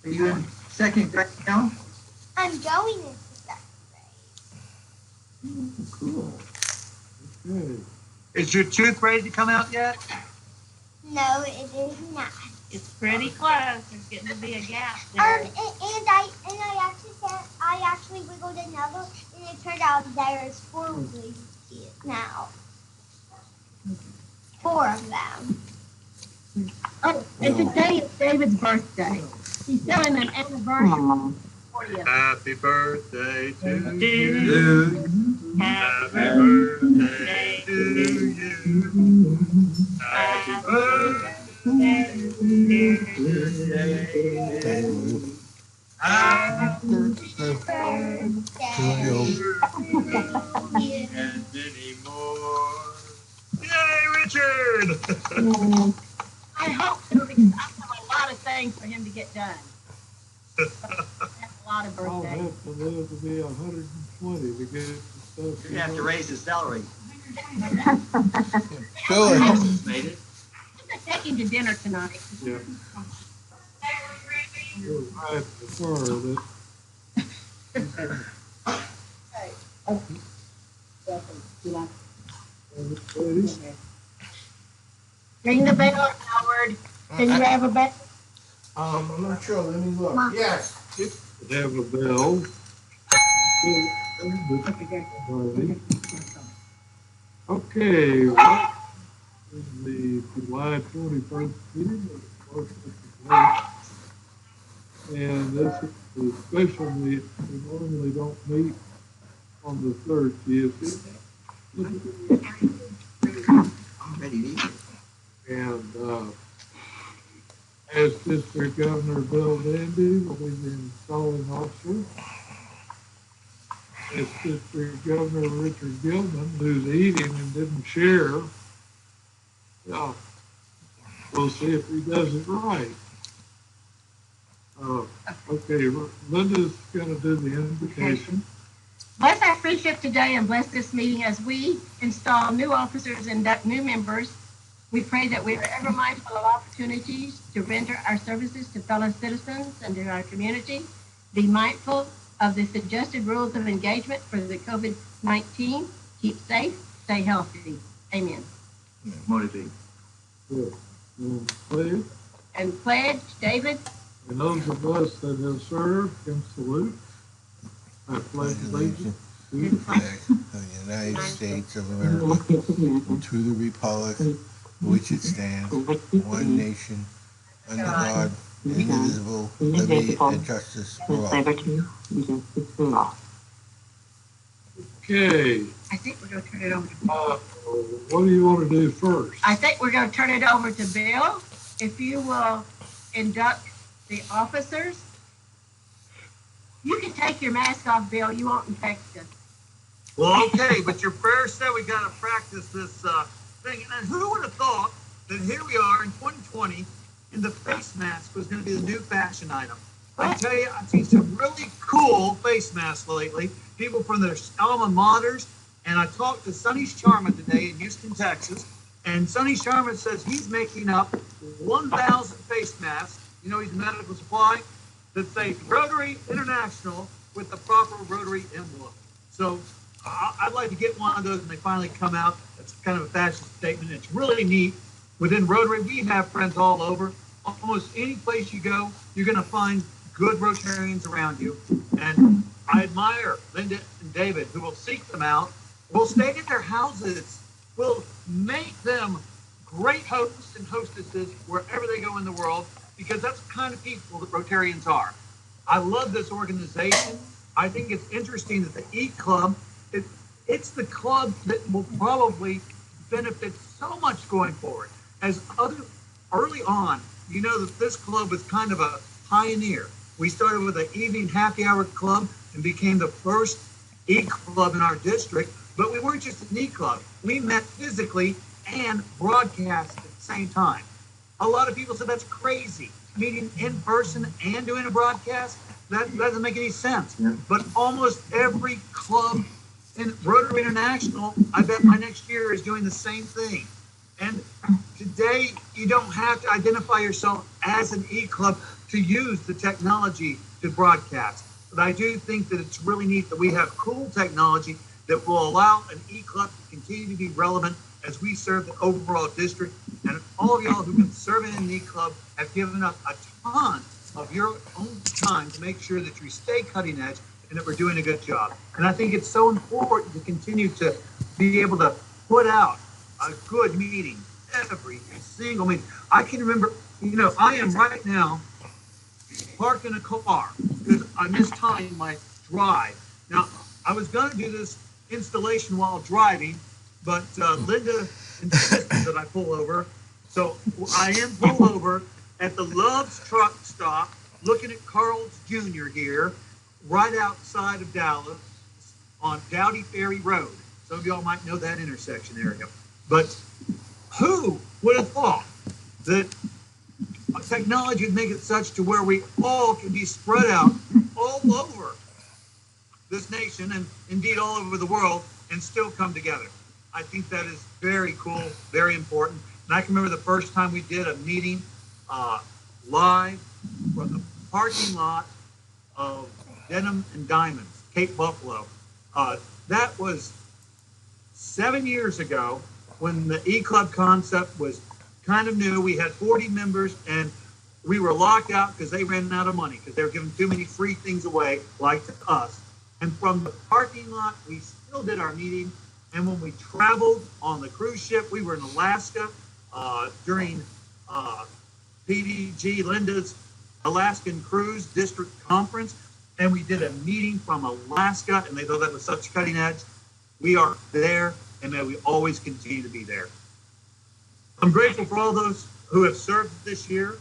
Are you in second grade now? I'm going into second Oh, cool. Okay. Is your tooth ready to come out yet? grade. No, it is not. It's pretty close. There's getting to be a gap there. And I actually wiggled another, and it turned out there's 4 wiggles now. 4 of them. Oh, and today is David's birthday. He's doing an anniversary for you. Happy birthday to Do you. Happy Happy birthday to you. Happy birthday. Happy and many more. Yay, Richard! I hope so because I have a lot of things for him to get done. That's a lot of I'll birthdays. have to live to be 120 to get the stuff. You're gonna have to raise his salary. Sure. Made it. I'm gonna take him to dinner tonight. Yeah. You're right, prefer that. Ladies, Ring the bell, Howard. Can you have a bell? I'm not sure. Let me look. Yes. they have a bell. Okay, what is the July 21st meeting of the Board of Education? And this is the special meeting. We normally don't meet on the 30th. Ready to eat. And as District Governor Bill Danby will be the installing officer. As District Governor Richard Gilman, who's eating and didn't share. Yeah, we'll see if he does it right. Okay, Linda's gonna do the invocation. Bless our friendship today and bless this meeting as we install new officers and induct new members. We pray that we are ever mindful of opportunities to render our services to fellow citizens and to our community. Be mindful of the suggested rules of engagement for the COVID-19. Keep safe, stay healthy. Amen. Motivate. Good. Please, And pledge, David. and those of us that have served can salute. I pledge allegiance to the Flag of the United States of America, to the republic for which it stands, one nation, under God, indivisible, liberty and justice for all. Okay, I think we're going to turn it over to what do you want to do first? I think we're going to turn it over to Bill. If you will induct the officers. You can take your mask off, Bill. You won't infect us. Well, okay, but your prayer said we got to practice this thing. And who would have thought that here we are in 2020 and the face mask was going to be the new fashion item? I tell you, I've seen some really cool face masks lately. People from their alma maters. And I talked to Sonny Sharma today in Houston, Texas. And Sonny Sharma says he's making up 1,000 face masks. You know, he's a medical supply that say Rotary International with the proper Rotary emblem. So I'd like to get one of those when they finally come out. That's kind of a fashion statement. It's really neat. Within Rotary, we have friends all over. Almost any place you go, you're going to find good Rotarians around you. And I admire Linda and David, who will seek them out, will stay at their houses, will make them great hosts and hostesses wherever they go in the world, because that's the kind of people that Rotarians are. I love this organization. I think it's interesting that the Eat Club, it's the club that will probably benefit so much going forward. As early on, you know that this club was kind of a pioneer. We started with an evening happy hour club and became the first Eat Club in our district, but we weren't just an Eat Club. We met physically and broadcast at the same time. A lot of people said that's crazy, meeting in person and doing a broadcast. That doesn't make any sense. Yeah. But almost every club in Rotary International, I bet my next year is doing the same thing. And today, you don't have to identify yourself as an E-Club to use the technology to broadcast. But I do think that it's really neat that we have cool technology that will allow an e-club to continue to be relevant as we serve the overall district. And all of y'all who've been serving in the e-club have given up a ton of your own time to make sure that you stay cutting edge and that we're doing a good job. And I think it's so important to continue to be able to put out a good meeting every single meeting. I can remember, I am right now parked in a car because I missed time my drive. Now, I was going to do this installation while driving, but Linda insisted that I pull over. So I am pulled over at the Love's truck stop, looking at Carl's Jr. here, right outside of Dallas on Dowdy Ferry Road. Some of y'all might know that intersection area. But who would have thought that technology would make it such to where we all can be spread out all over this nation and indeed all over the world and still come together? I think that is very cool, very important. And I can remember the first time we did a meeting live from the parking lot of Denim and Diamonds, Cape Buffalo. That was 7 years ago when the E-Club concept was kind of new. We had 40 members and we were locked out because they ran out of money because they were giving too many free things away, like to us. And from the parking lot, we still did our meeting. And when we traveled on the cruise ship, we were in Alaska during PDG Linda's Alaskan Cruise District Conference. And we did a meeting from Alaska, and they thought that was such cutting edge. We are there, and may we always continue to be there. I'm grateful for all those who have served this year.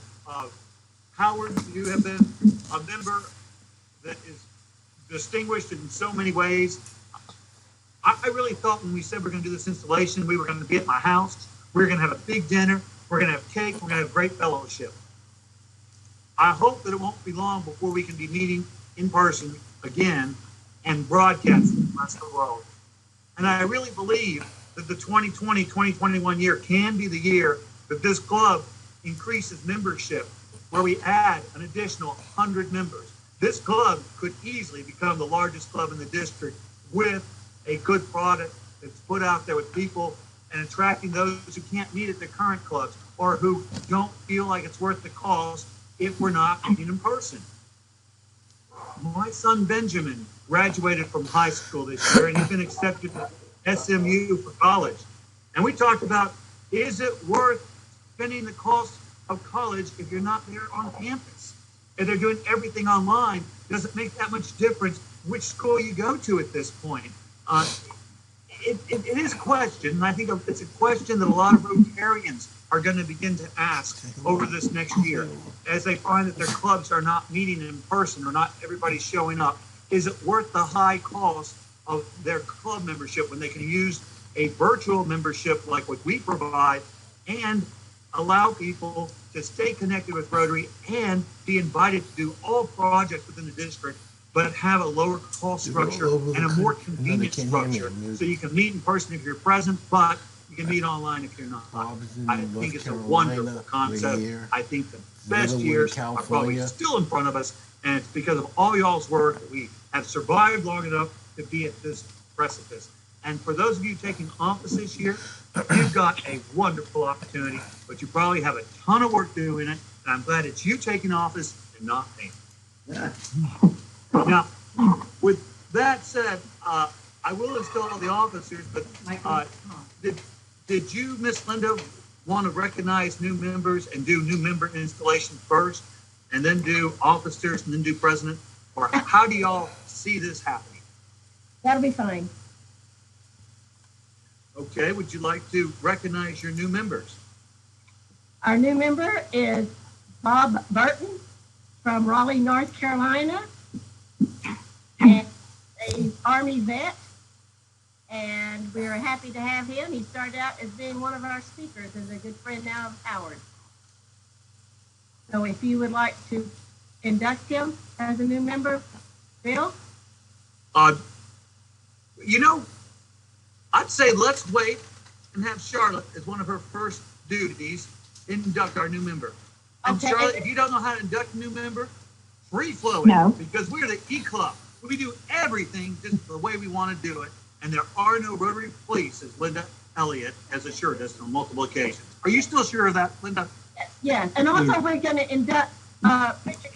Howard, you have been a member that is distinguished in so many ways. I really thought when we said we're going to do this installation, we were going to be at my house. We were going to have a big dinner. We're going to have cake. We're going to have great fellowship. I hope that it won't be long before we can be meeting in person again and broadcast to the rest of the world. And I really believe that the 2020-2021 year can be the year that this club increases membership, where we add an additional 100 members. This club could easily become the largest club in the district with a good product that's put out there with people and attracting those who can't meet at the current clubs or who don't feel like it's worth the cost if we're not meeting in person. My son Benjamin graduated from high school this year and he's been accepted to SMU for college. And we talked about, is it worth spending the cost of college if you're not there on campus? If they're doing everything online, does it make that much difference which school you go to at this point? It is a question, and I think it's a question that a lot of Rotarians are going to begin to ask over this next year as they find that their clubs are not meeting in person or not everybody's showing up. Is it worth the high cost of their club membership when they can use a virtual membership like what we provide and allow people to stay connected with Rotary and be invited to do all projects within the district, but have a lower cost structure and a more convenient structure. So you can meet in person if you're present, but you can meet online if you're not. I think it's a wonderful concept. I think the best years are probably still in front of us, and it's because of all y'all's work that we have survived long enough to be at this precipice. And for those of you taking office this year, you've got a wonderful opportunity, but you probably have a ton of work doing it, and I'm glad it's you taking office and not me. Now, with that said, I will install the officers, but did you, Miss Linda, want to recognize new members and do new member installation first, and then do officers and then do president? Or how do y'all see this happening? That'll be fine. Okay, would you like to recognize your new members? Our new member is Bob Burton from Raleigh, North Carolina, and an Army vet, and we're happy to have him. He started out as being one of our speakers, as a good friend now of Howard. So if you would like to induct him as a new member, Bill? I'd say let's wait and have Charlotte as one of her first duties induct our new member. And Okay. Charlotte, if you don't know how to induct a new member, free flowing. No. Because we're the E Club. We do everything just the way we want to do it. And there are no Rotary police, as Linda Elliott has assured us on multiple occasions. Are you still sure of that, Linda? Yes, and also we're going to induct Richard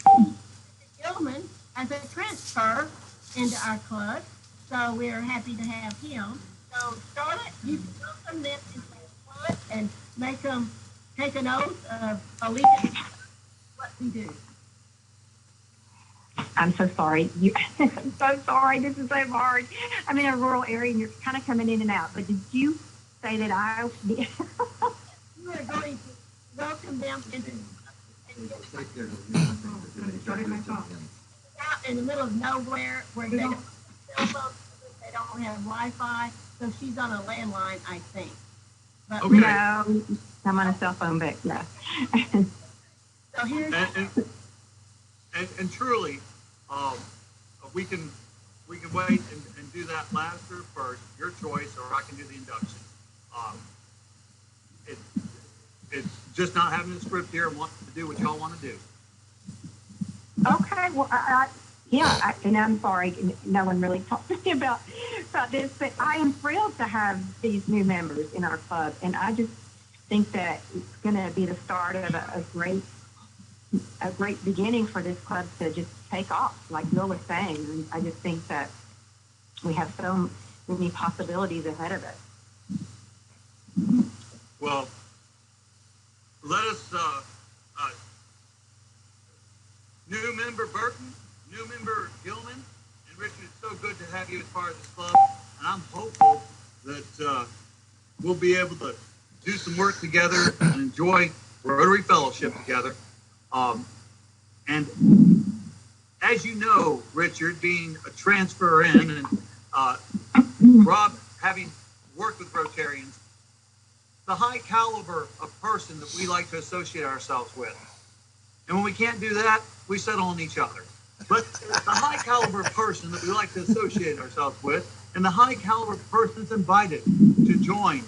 Gilman as a transfer into our club. So we're happy to have him. So Charlotte, you can welcome them into the club and make them take an oath of allegiance to what we do. I'm so sorry. I'm so sorry. This is so hard. I'm in a rural area and you're kind of coming in and out. But did you say that I? You are going to welcome them into out in the middle of nowhere where they don't have cell phones, they don't have Wi-Fi. So she's on a landline, I think. But Okay. No, I'm on a cell phone, but yeah. so here's And truly, we can wait and do that laster first, your choice, or I can do the induction. It's just not having a script here and wanting to do what y'all want to do. Okay, well, and I'm sorry, no one really talked to me about this, but I am thrilled to have these new members in our club, and I just think that it's going to be the start of a great beginning for this club to just take off, like Bill was saying. And I just think that we have so many possibilities ahead of us. Well, let us, new member Burton, new member Gilman, and Richard, it's so good to have you as part of this club. And I'm hopeful that we'll be able to do some work together and enjoy Rotary Fellowship together. And as you know, Richard, being a transfer in, and Rob having worked with Rotarians, the high caliber of person that we like to associate ourselves with. And when we can't do that, we settle on each other. But the high caliber person that we like to associate ourselves with, and the high caliber person that's invited to join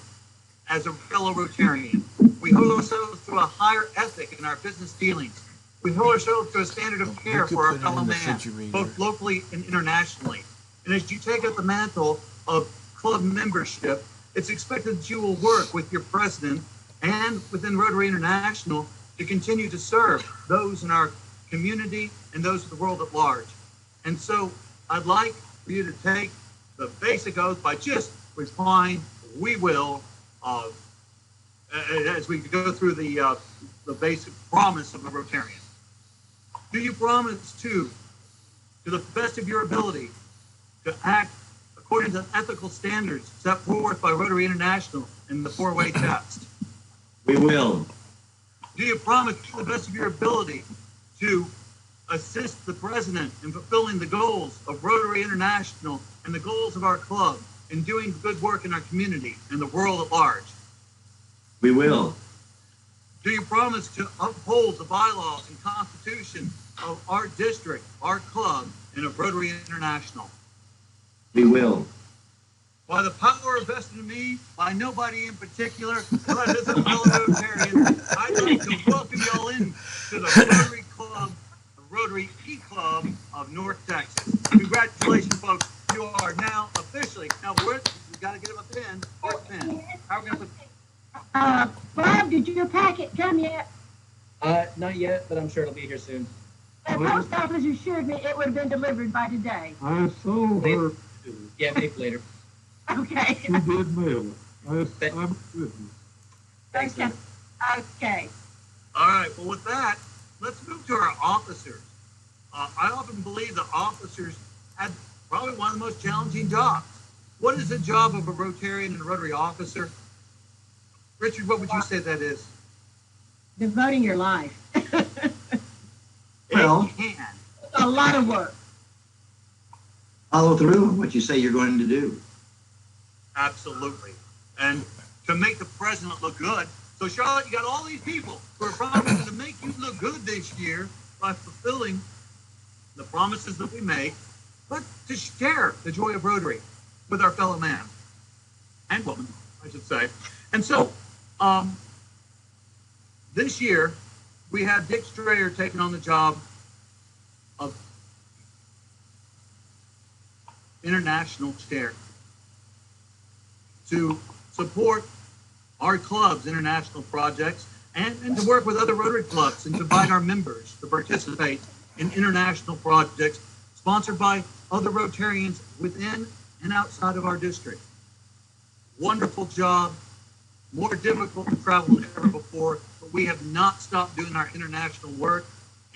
as a fellow Rotarian. We hold ourselves to a higher ethic in our business dealings. We hold ourselves to a standard of care could for our put it fellow in the man, refrigerator. both locally and internationally. And as you take up the mantle of club membership, it's expected that you will work with your president and within Rotary International to continue to serve those in our community and those of the world at large. And so I'd like for you to take the basic oath by just replying, "We will," as we go through the basic promise of a Rotarian. Do you promise to the best of your ability, to act according to ethical standards set forth by Rotary International in the four-way test? We will. Do you promise to the best of your ability to assist the president in fulfilling the goals of Rotary International and the goals of our club in doing good work in our community and the world at large? We will. Do you promise to uphold the bylaws and constitution of our district, our club, and of Rotary International? We will. By the power vested in me, by nobody in particular, but as a fellow Rotarian, I'd like to welcome y'all in to the Rotary Club, the Rotary E Club of North Texas. Congratulations, folks. You are now officially, now we got to get him a pin. Where's the pin? How are we going to put Bob, did your packet come yet? Not yet, but I'm sure it'll be here soon. The post office assured me it would have been delivered by today. I saw her. Yeah, maybe later. Okay. She did mail it. I'm with you. Thanks, Okay. Linda. Okay. All right, well, with that, let's move to our officers. I often believe that officers have probably one of the most challenging jobs. What is the job of a Rotarian and a Rotary officer? Richard, what would you say that is? Devoting your life. Well- It can. It's a lot of work. Follow through on what you say you're going to do. Absolutely. And to make the president look good. So, Charlotte, you got all these people who are promising to make you look good this year by fulfilling the promises that we make, but to share the joy of Rotary with our fellow man and woman, I should say. And so, this year, we have Dick Strayer taking on the job of international chair to support our club's international projects and to work with other Rotary clubs and to invite our members to participate in international projects sponsored by other Rotarians within and outside of our district. Wonderful job, more difficult to travel than ever before, but we have not stopped doing our international work,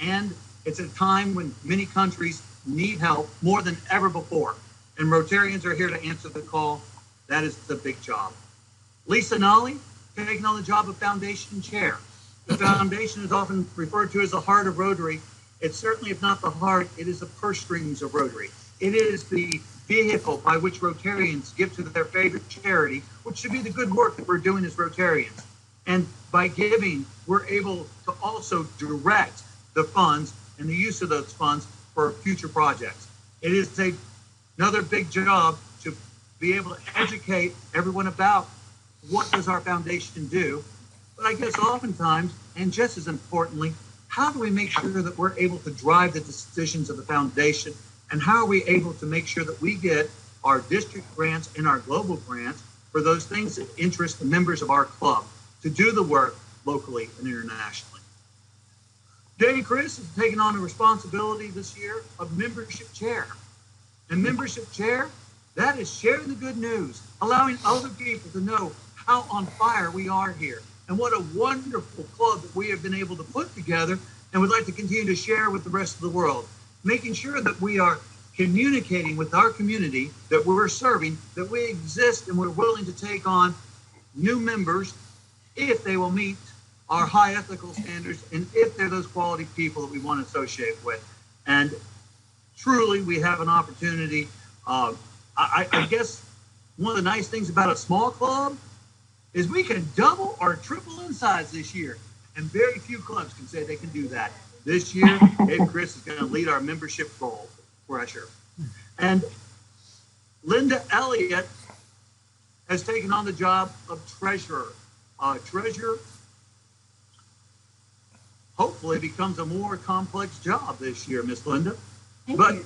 and it's a time when many countries need help more than ever before, and Rotarians are here to answer the call. That is the big job. Lisa Nolly, taking on the job of Foundation Chair. The foundation is often referred to as the heart of Rotary. It's certainly, if not the heart, it is the purse strings of Rotary. It is the vehicle by which Rotarians give to their favorite charity, which should be the good work that we're doing as Rotarians. And by giving, we're able to also direct the funds and the use of those funds for future projects. It is another big job to be able to educate everyone about what does our foundation do. But I guess oftentimes, and just as importantly, how do we make sure that we're able to drive the decisions of the foundation? And how are we able to make sure that we get our district grants and our global grants for those things that interest the members of our club to do the work locally and internationally? Danny Chris has taken on the responsibility this year of membership chair. And membership chair, that is sharing the good news, allowing other people to know how on fire we are here and what a wonderful club that we have been able to put together and would like to continue to share with the rest of the world. Making sure that we are communicating with our community that we're serving, that we exist and we're willing to take on new members if they will meet our high ethical standards and if they're those quality people that we want to associate with. And truly, we have an opportunity. I guess one of the nice things about a small club is we can double or triple in size this year. And very few clubs can say they can do that. This year, Dave Chris is going to lead our membership goal pressure. And Linda Elliott has taken on the job of treasurer. Treasurer hopefully becomes a more complex job this year, Miss Linda. But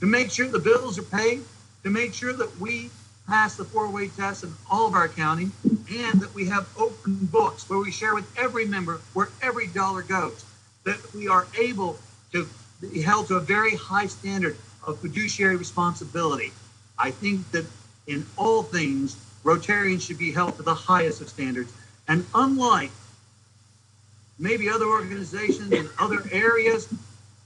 to make sure the bills are paid, to make sure that we pass the four-way test in all of our county, and that we have open books where we share with every member where every dollar goes, that we are able to be held to a very high standard of fiduciary responsibility. I think that in all things, Rotarians should be held to the highest of standards. And unlike maybe other organizations in other areas,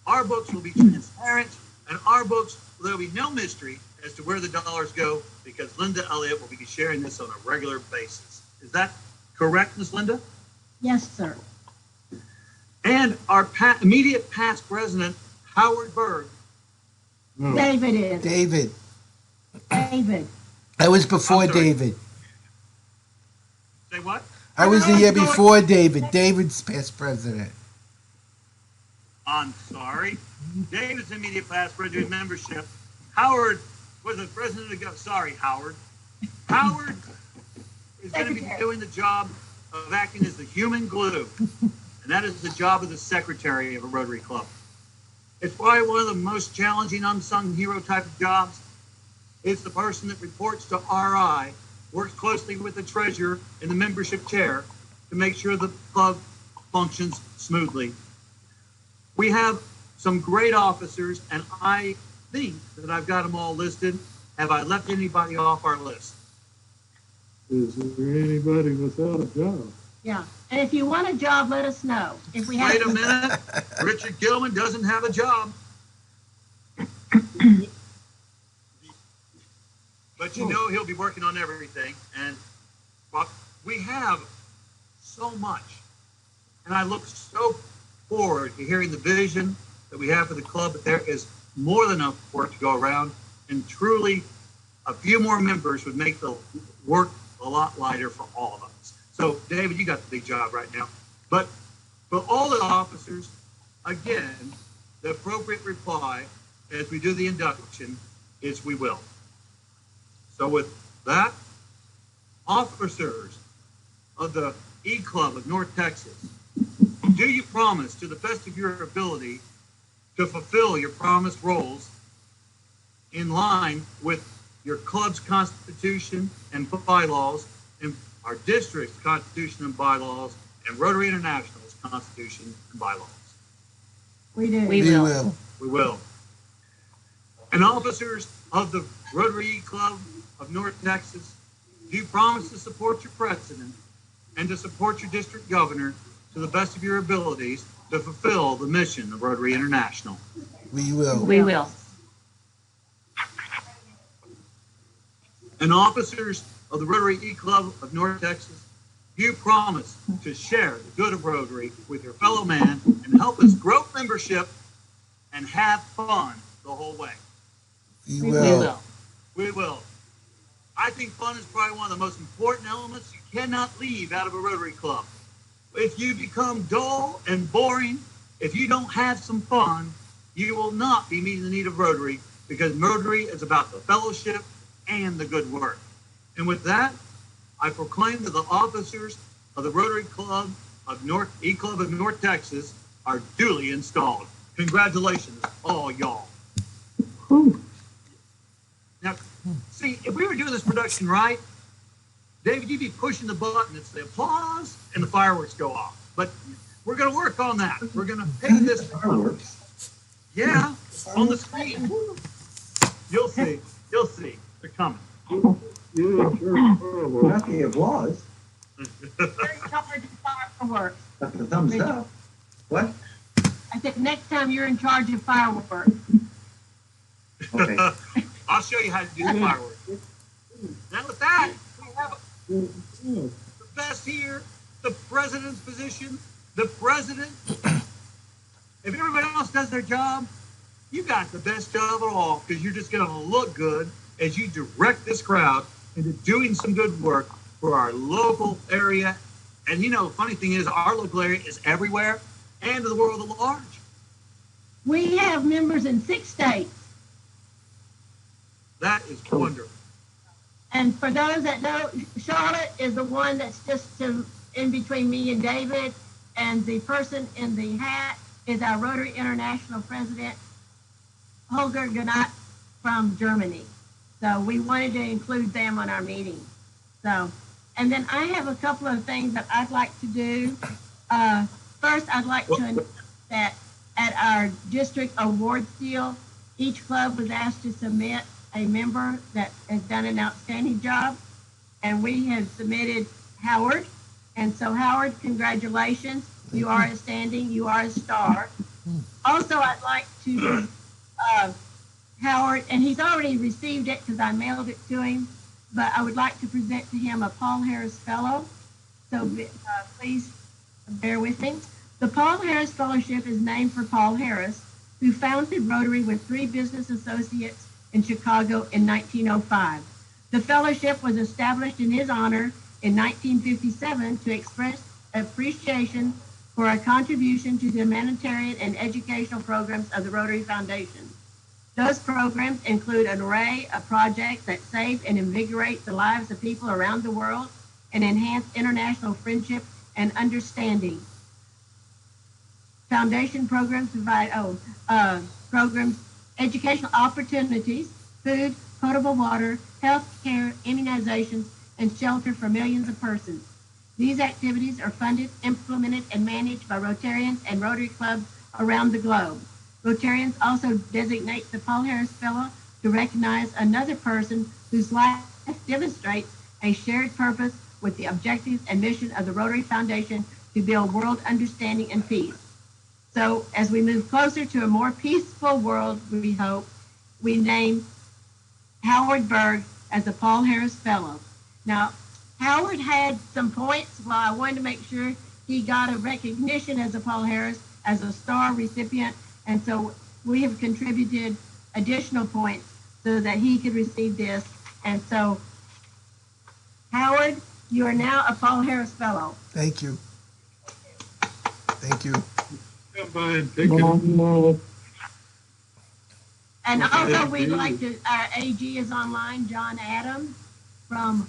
our books will be transparent, and our books, there'll be no mystery as to where the dollars go, because Linda Elliott will be sharing this on a regular basis. Is that correct, Ms. Linda? Yes, sir. And our immediate past president, Howard Berg. No. David is. David. David. I was before I'm sorry. David. Say what? I was the year before David. David's past president. I'm sorry. David's immediate past president membership. Howard was the president of sorry, Howard. Howard is going to be doing the job of acting as the human glue. And that is the job of the secretary of a Rotary Club. It's probably one of the most challenging unsung hero type of jobs. It's the person that reports to RI, works closely with the treasurer and the membership chair to make sure the club functions smoothly. We have some great officers, and I think that I've got them all listed. Have I left anybody off our list? Is there anybody without a job? Yeah. And if you want a job, let us know. If we have Wait a minute. Richard Gilman doesn't have a job. But you know he'll be working on everything. And we have so much. And I look so forward to hearing the vision that we have for the club. But there is more than enough work to go around. And truly, a few more members would make the work a lot lighter for all of us. So, David, you got the big job right now. But for all the officers, again, the appropriate reply as we do the induction is we will. So with that, officers of the E-Club of North Texas, do you promise, to the best of your ability, to fulfill your promised roles in line with your club's constitution and bylaws, and our district's constitution and bylaws, and Rotary International's constitution and bylaws? We do. We will. We will. And officers of the Rotary Club of North Texas, do you promise to support your president and to support your district governor to the best of your abilities to fulfill the mission of Rotary International? We will. We will. And officers of the Rotary E-Club of North Texas, do you promise to share the good of Rotary with your fellow man and help us grow membership and have fun the whole way? We will. We will. I think fun is probably one of the most important elements you cannot leave out of a Rotary Club. If you become dull and boring, if you don't have some fun, you will not be meeting the need of Rotary, because Rotary is about the fellowship and the good work. And with that, I proclaim that the officers of the Rotary Club of E-Club of North Texas are duly installed. Congratulations, all y'all. Now, see, if we were doing this production right, David, you'd be pushing the button, it's the applause, and the fireworks go off. But we're going to work on that. We're going to pick this fireworks. Yeah, on the screen. You'll see. You'll see. They're coming. Yeah, sure. Not the applause, Fireworks. but the thumbs up. What? I said, next time you're in charge of fireworks. Okay. I'll show you how to do the fireworks. Now with that, we have the best here, the president's position. The president, if everybody else does their job, you got the best job of all, because you're just going to look good as you direct this crowd into doing some good work for our local area. And you know, funny thing is, our local area is everywhere and to the world at large. We have members in 6 states. That is wonderful. And for those that know, Charlotte is the one that's just in between me and David. And the person in the hat is our Rotary International president, Holger Gnat from Germany. So we wanted to include them on our meeting. So, and then I have a couple of things that I'd like to do. First, I'd like to announce that at our district awards deal, each club was asked to submit a member that has done an outstanding job. And we have submitted Howard. And so, Howard, congratulations. You are outstanding. You are a star. Also, I'd like to, Howard, and he's already received it because I mailed it to him, but I would like to present to him a Paul Harris Fellow. So please bear with me. The Paul Harris Fellowship is named for Paul Harris, who founded Rotary with 3 business associates in Chicago in 1905. The fellowship was established in his honor in 1957 to express appreciation for a contribution to the humanitarian and educational programs of the Rotary Foundation. Those programs include an array of projects that save and invigorate the lives of people around the world and enhance international friendship and understanding. Foundation programs provide programs, educational opportunities, food, potable water, health care, immunizations, and shelter for millions of persons. These activities are funded, implemented, and managed by Rotarians and Rotary clubs around the globe. Rotarians also designate the Paul Harris Fellow to recognize another person whose life demonstrates a shared purpose with the objectives and mission of the Rotary Foundation to build world understanding and peace. So as we move closer to a more peaceful world, we hope, we name Howard Berg as a Paul Harris Fellow. Now, Howard had some points. Well, I wanted to make sure he got a recognition as a Paul Harris, as a star recipient. And so we have contributed additional points so that he could receive this. And so, Howard, you are now a Paul Harris Fellow. Thank you. Thank you. Come by and pick it. And also, we'd like to, our AG is online, John Adams from.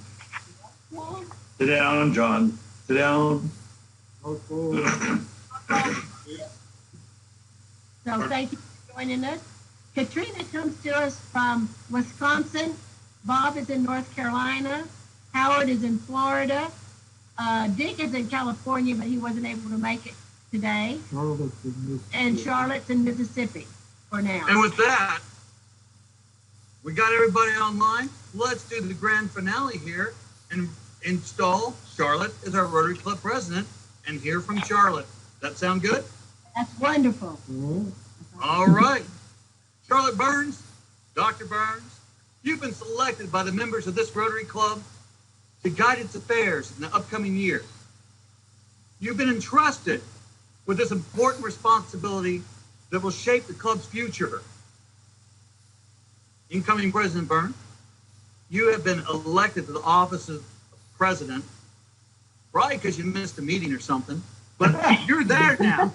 Sit down, John. Sit down. Okay. So thank you for joining us. Katrina comes to us from Wisconsin. Bob is in North Carolina. Howard is in Florida. Dick is in California, but he wasn't able to make it today. Charlotte's in Mississippi. And Charlotte's in Mississippi for now. And with that, we got everybody online. Let's do the grand finale here and install Charlotte as our Rotary Club president and hear from Charlotte. That sound good? That's wonderful. All right. Charlotte Burns, Dr. Burns, you've been selected by the members of this Rotary Club to guide its affairs in the upcoming year. You've been entrusted with this important responsibility that will shape the club's future. Incoming President Burns, you have been elected to the office of president, probably because you missed a meeting or something, but you're there now.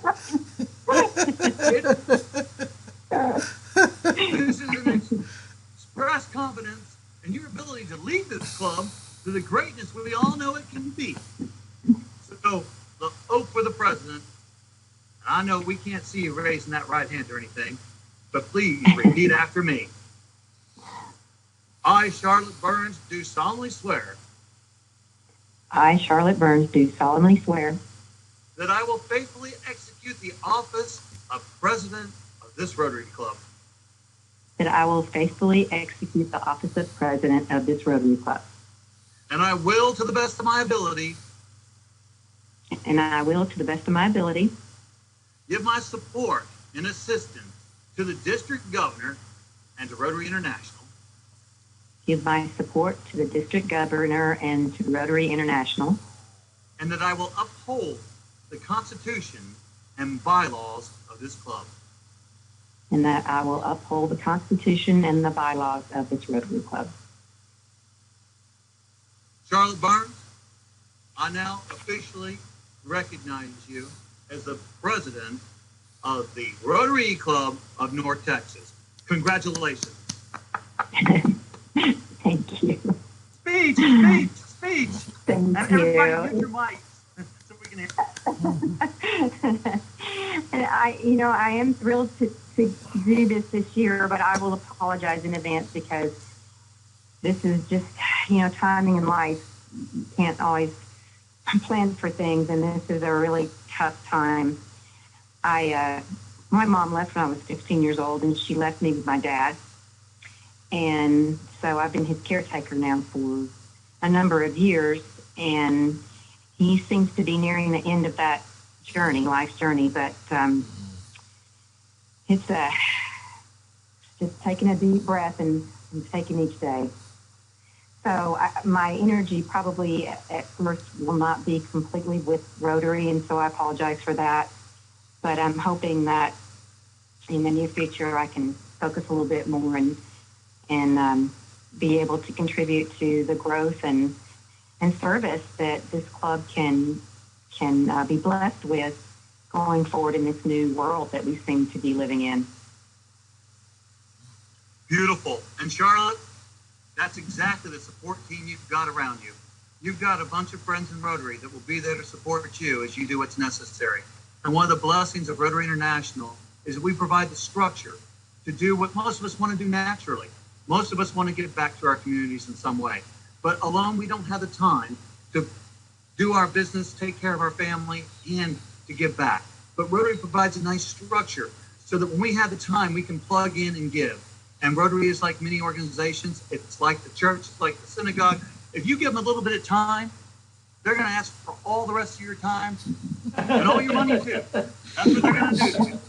This is an express confidence in your ability to lead this club to the greatness we all know it can be. So, the oath for the president, and I know we can't see you raising that right hand or anything, but please repeat after me. I, Charlotte Burns, do solemnly swear I, Charlotte Burns, do solemnly swear that I will faithfully execute the office of president of this Rotary Club, that I will faithfully execute the office of president of this Rotary Club, and I will, to the best of my ability, and I will, to the best of my ability, give my support and assistance to the district governor and to Rotary International, give my support to the district governor and to Rotary International, and that I will uphold the Constitution and bylaws of this club. and that I will uphold the Constitution and the bylaws of this Rotary Club. Charlotte Burns, I now officially recognize you as the president of the Rotary Club of North Texas. Congratulations. Thank you. Speech, speech, speech. Thank And everybody you. get your mics so we can hear. And I am thrilled to do this year, but I will apologize in advance because this is just, timing in life. You can't always plan for things, and this is a really tough time. My mom left when I was 15 years old, and she left me with my dad. And so I've been his caretaker now for a number of years, and he seems to be nearing the end of that journey, life's journey, but it's just taking a deep breath and taking each day. So my energy probably at first will not be completely with Rotary, and so I apologize for that. But I'm hoping that in the near future I can focus a little bit more and be able to contribute to the growth and service that this club can be blessed with going forward in this new world that we seem to be living in. Beautiful. And Charlotte, that's exactly the support team you've got around you. You've got a bunch of friends in Rotary that will be there to support you as you do what's necessary. And one of the blessings of Rotary International is that we provide the structure to do what most of us want to do naturally. Most of us want to give back to our communities in some way. But alone, we don't have the time to do our business, take care of our family, and to give back. But Rotary provides a nice structure so that when we have the time, we can plug in and give. And Rotary is like many organizations. It's like the church, it's like the synagogue. If you give them a little bit of time, they're going to ask for all the rest of your time and all your money too. That's what they're going to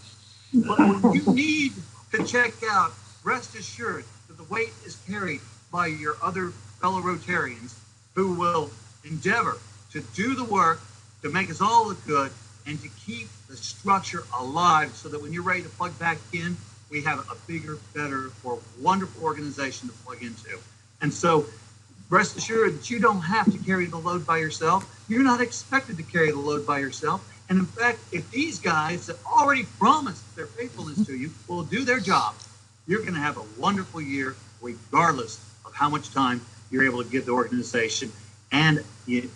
do. But when you need to check out, rest assured that the weight is carried by your other fellow Rotarians who will endeavor to do the work to make us all look good and to keep the structure alive so that when you're ready to plug back in, we have a bigger, better, more wonderful organization to plug into. And so rest assured that you don't have to carry the load by yourself. You're not expected to carry the load by yourself. And in fact, if these guys that already promised their faithfulness to you will do their job, you're going to have a wonderful year regardless of how much time you're able to give the organization. And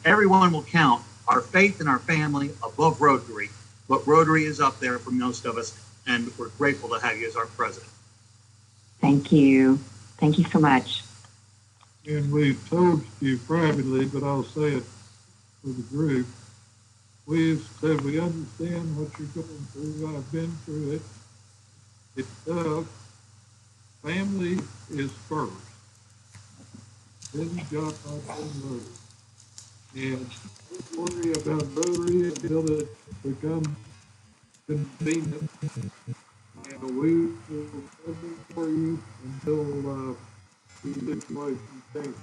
everyone will count our faith and our family above Rotary but Rotary is up there for most of us, and we're grateful to have you as our president. Thank you. Thank you so much. And we've told you privately, but I'll say it for the group. We've said we understand what you're going through. I've been through it. It's tough. Family is first. Then you got my Rotary. And don't worry about Rotary until it becomes convenient. And we will cover for you until the situation changes.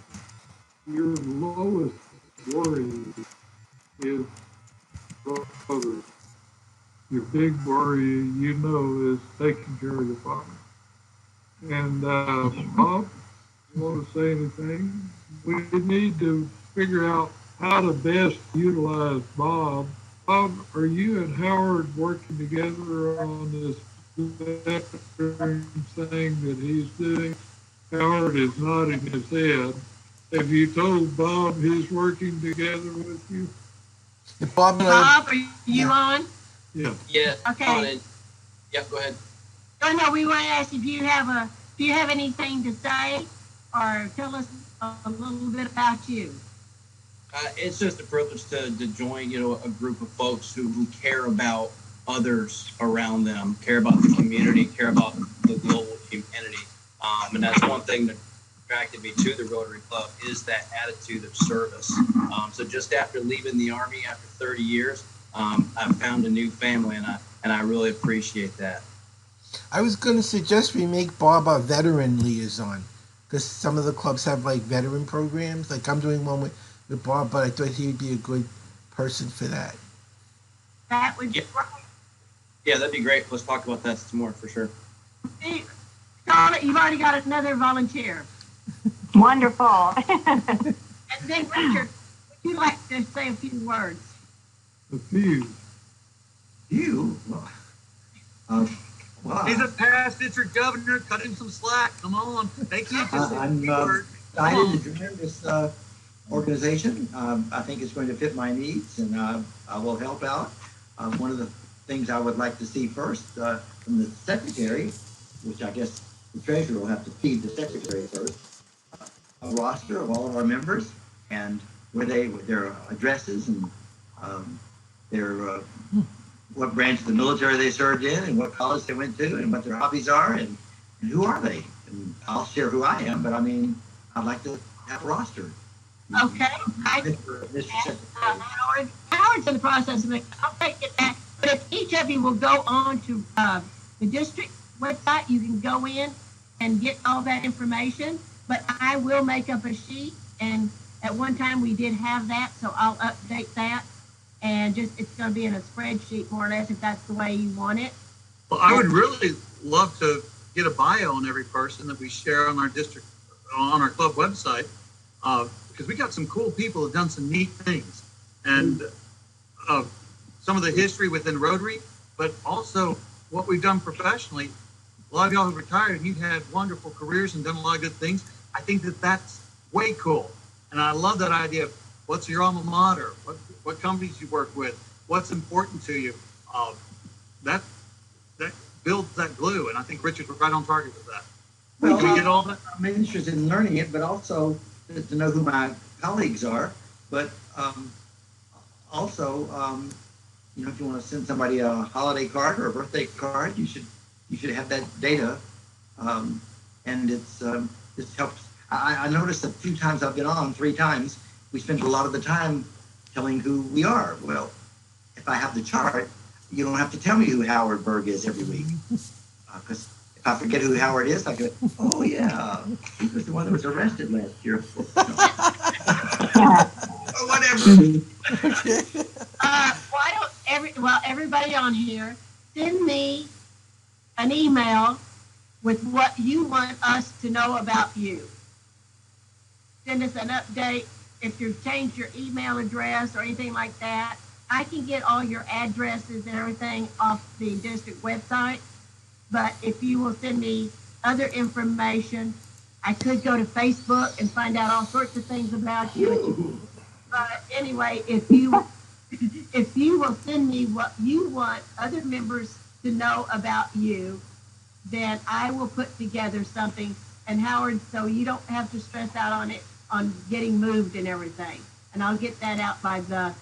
Your lowest worry is Rotary. Your big worry, you know, is taking care of your father. And Bob, you want to say anything? We need to figure out how to best utilize Bob. Bob, are you and Howard working together on this veteran thing that he's doing? Howard is nodding his head. Have you told Bob he's working together with you? Bob and I, Bob, are you on? Yeah. Yeah. Okay. On it. Yeah, go ahead. Oh, no, we want to ask if you have anything to say or tell us a little bit about you. It's just a privilege to join, a group of folks who care about others around them, care about the community, care about the global community. And that's one thing that attracted me to the Rotary Club is that attitude of service. So just after leaving the Army after 30 years, I've found a new family, and I really appreciate that. I was going to suggest we make Bob a veteran liaison, because some of the clubs have like veteran programs. Like I'm doing one with Bob, but I thought he'd be a good person for that. That would be Yeah. great. Yeah, that'd be great. Let's talk about that some more for sure. Charlotte, you've already got another volunteer. Wonderful. And then Richard, would you like to say a few words? A few. You? Wow. He's a past district governor. Cut him some slack. Come on. They can't just say I'm a word. excited to join this organization. I think it's going to fit my needs, and I will help out. One of the things I would like to see first from the secretary, which I guess the treasurer will have to feed the secretary first, a roster of all of our members and their addresses and their what branch of the military they served in and what college they went to and what their hobbies are and who are they. And I'll share who I am, but I mean, I'd like to have a roster. Okay. Mr. Secretary. Howard's in the process of it. I'll take it back. But if each of you will go on to the district website, you can go in and get all that information. But I will make up a sheet, and at one time we did have that, so I'll update that. And it's going to be in a spreadsheet, more or less, if that's the way you want it. Well, I would really love to get a bio on every person that we share on our district, on our club website, because we got some cool people who've done some neat things. And some of the history within Rotary, but also what we've done professionally. A lot of y'all have retired and you've had wonderful careers and done a lot of good things. I think that's way cool. And I love that idea of what's your alma mater, what companies you work with, what's important to you. That builds that glue. And I think Richard was right on target with that. Well, Can we get all that? I'm interested in learning it, but also to know who my colleagues are. But also, if you want to send somebody a holiday card or a birthday card, you should have that data. And it helps. I noticed a few times I've been on, 3 times, we spend a lot of the time telling who we are. Well, if I have the chart, you don't have to tell me who Howard Berg is every week. Because if I forget who Howard is, I go, oh yeah, he was the one that was arrested last year. Or whatever. Why don't everybody on here send me an email with what you want us to know about you. Send us an update. If you've changed your email address or anything like that, I can get all your addresses and everything off the district website. But if you will send me other information, I could go to Facebook and find out all sorts of things about you. But anyway, if you if you will send me what you want other members to know about you, then I will put together something. And Howard, so you don't have to stress out on it, on getting moved and everything. And I'll get that out by the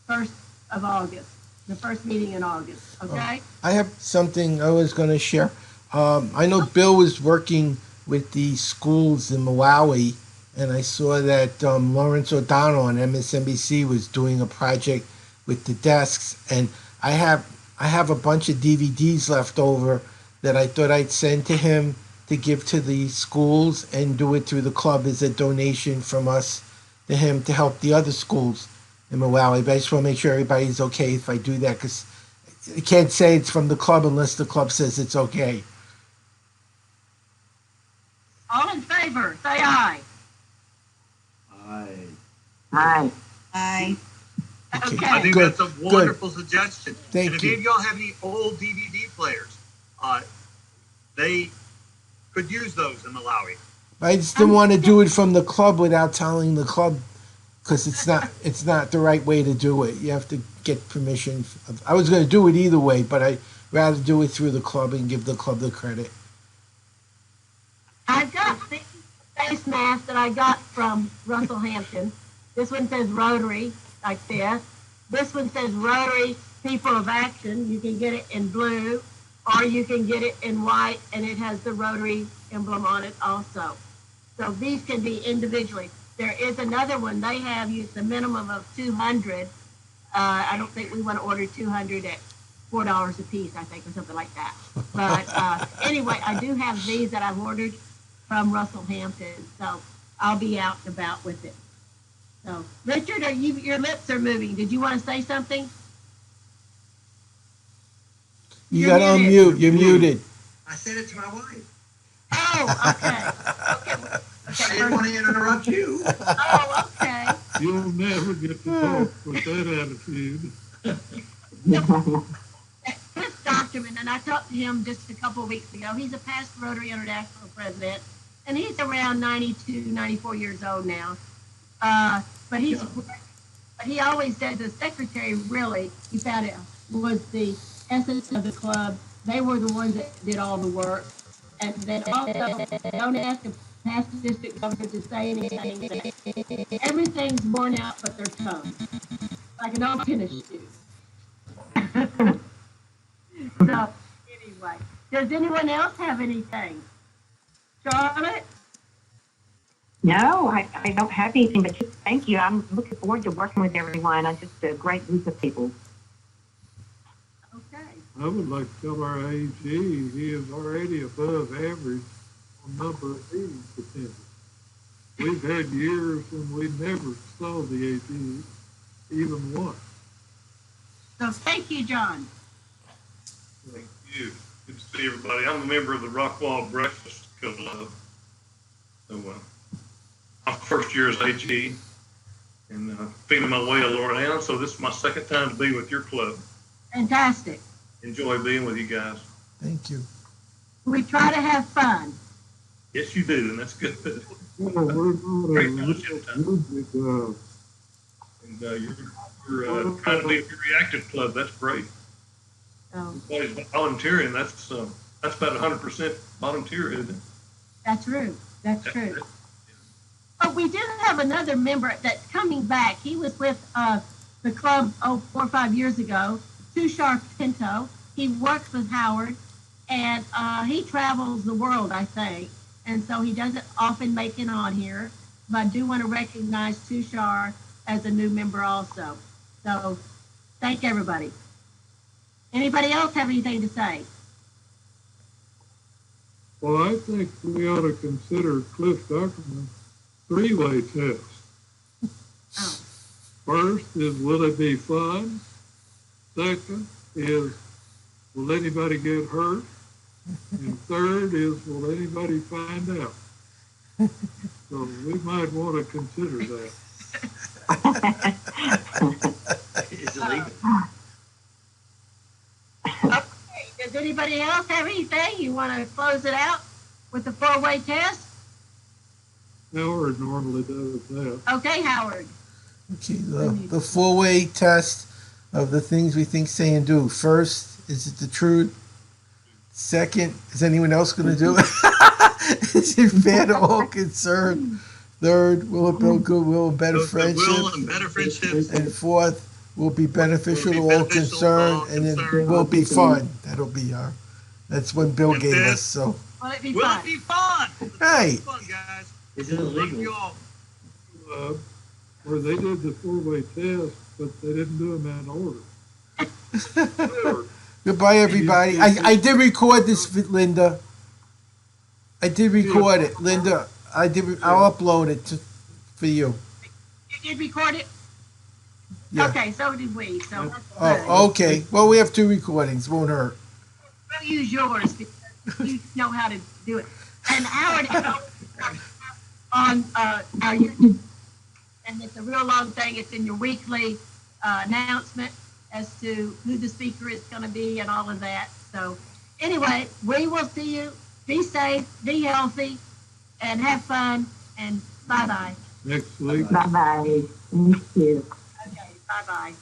1st of August, the first meeting in August, okay? I have something I was going to share. I know Bill was working with the schools in Malawi, and I saw that Lawrence O'Donnell on MSNBC was doing a project with the desks, and I have a bunch of DVDs left over that I thought I'd send to him to give to the schools and do it through the club as a donation from us to him to help the other schools in Malawi. But I just want to make sure everybody's okay if I do that, because I can't say it's from the club unless the club says it's okay. All in favor, say aye. Hi. Okay. I think Good, that's a wonderful suggestion. Thank and if you. any of y'all have any old DVD players, they could use those in Malawi. I just didn't want to do it from the club without telling the club, because it's not the right way to do it. You have to get permission. I was going to do it either way, but I'd rather do it through the club and give the club the credit. I've got these face masks that I got from Russell Hampton. This one says Rotary, like this. This one says Rotary People of Action. You can get it in blue, or you can get it in white, and it has the Rotary emblem on it also. So these can be individually. There is another one. They have used a minimum of 200. I don't think we want to order 200 at $4 a piece, I think, or something like that. But anyway, I do have these that I've ordered from Russell Hampton, so I'll be out and about with it. So, Richard, your lips are moving. Did you want to say something? You You're got to muted. unmute. You're muted. I said it to my wife. Oh, okay. I didn't want to interrupt you. Oh, okay. You'll never get to talk with that attitude. Chris Doctorman, and I talked to him just a couple of weeks ago. He's a past Rotary International president, and he's around 92, 94 years old now. But he always said the secretary really, he found it, was the essence of the club. They were the ones that did all the work. And then also, don't ask the past district governor to say anything. Everything's borne out but their tongue, like an old tennis shoe. So, anyway, does anyone else have anything? Charlotte? No, I don't have anything, but just thank you. I'm looking forward to working with everyone. I'm just a great group of people. Okay. I would like to tell our AG he is already above average on number of meetings attended. We've had years when we never saw the AG even once. So thank you, John. Thank you. Good to see everybody. I'm a member of the Rockwall Breakfast Club. So I'm first year as AG and feeling my way a little around. So this is my second time to be with your club. Fantastic. Enjoy being with you guys. Thank you. We try to have fun. Yes, you do, and that's good. Well, we're not a Great fellowship time. music, And you're trying to be a very active club. That's great. So Everybody's volunteering. That's about 100% volunteer, isn't it? that's true. That's true. But we do have another member that's coming back. He was with the club 4 or 5 years ago, Tushar Pinto. He works with Howard, and he travels the world, I think. And so he doesn't often make it on here. But I do want to recognize Tushar as a new member also. So thank everybody. Anybody else have anything to say? well, I think we ought to consider Cliff Dockerman three-way test. Oh. First is, will it be fun? Second is, will anybody get hurt? And third is, will anybody find out? So we might want to consider that. It's illegal. Okay, does anybody else have anything? You want to close it out with the 4-way test? Howard normally does that. Okay, Howard. Okay, the four-way test of the things we think, say, and do. First, is it the truth? Second, is anyone else going to do it? Is it fair to all concerned? Third, will it build goodwill and better Goodwill friendships? and better friendships. And fourth, will be beneficial Will be to all beneficial to all concerned, and then concerned. will be fun. That'll be our. That's what Bill And gave fifth, us. So Will it be Will fun? it be fun? Hey. It's fun, guys. Is it Love illegal? you all. Where they did the four-way test, but they didn't do them in order. goodbye, everybody. I did record this, Linda. I did record it, Linda. I'll upload it for you. You did record it? Yeah. Okay, so did we, so that's good. Oh, okay. Well, we have two recordings. Won't hurt. We'll use yours because you know how to do it. And Howard on our YouTube, and it's a real long thing. It's in your weekly announcement as to who the speaker is going to be and all of that. So anyway, we will see you. Be safe, be healthy, and have fun. And bye-bye. Next week. Bye-bye. Thank you. Okay, bye-bye.